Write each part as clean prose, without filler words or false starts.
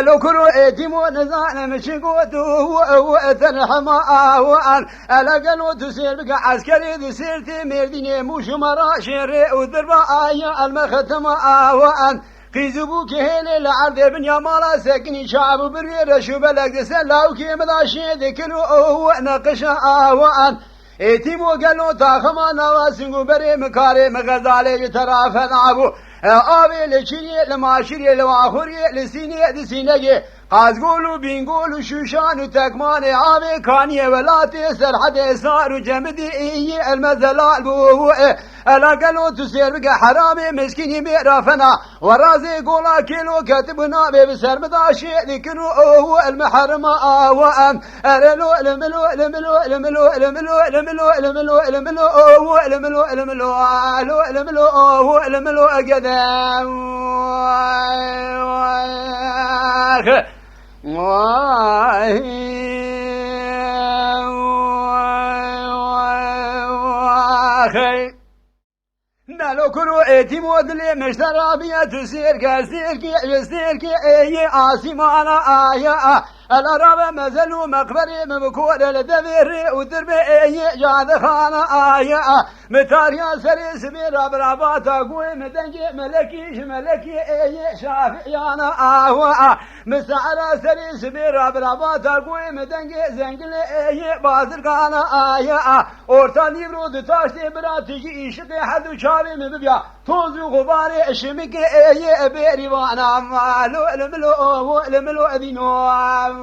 لو كرو ايتمو نزان مشيقوتو وتنحما وان الاقلو تسير بك عسكري دسيرتي مرديني موش مرا شيري وذربا ايا المختم وان قيزبو كهيلي لعرض بنيا مالا سكني شعب برير شو بلق دسن لاوكي مداشي ذكرو نقشا وان ايتمو قالو تاخما نواسنقو بري مكاري مغزالي ترافن عبو آبی لچینی لماشری لواخوری لسینی دسینگی قازگولو بینگولو شوشانو تکمان آبی کانی ولاتی سرحد سارو جمدی ایی المزلال بوه الاقلو تسير بك حرامي مسكيني ميرافنا ورازي قولا كيلو كاتبنا بسر مداشي لكنو هو المحرم وان لملو لملو لملو لملو لملو لملو لملو لملو هو لملو لملو لملو هو لملو قدام نالو كرو ايتمو دلي مشترى بيا تسير كي اي عاصمانا آيا الاراب مزلو مقبري مبكور لدبير ودرب اي جاد خانا آيا متاريا سري سبير برابات اقوي مدنجي ملكي اي شافعيانا آوا مسعرا سري سبير برابات اقوي مدنجي زنجل اي بازر خانا آيا orta nivrodu taştı bıratıcı işi hadu çavi mi bibya tozu gubari eşimik eye berivana malu lemelo adino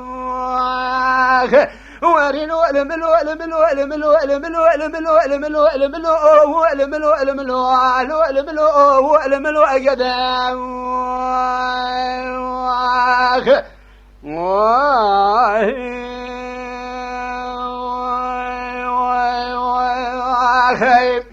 ورينو لملو لملو لملو لملو لملو لملو لملو هو لملو لملو لملو هو لملو أجدام خير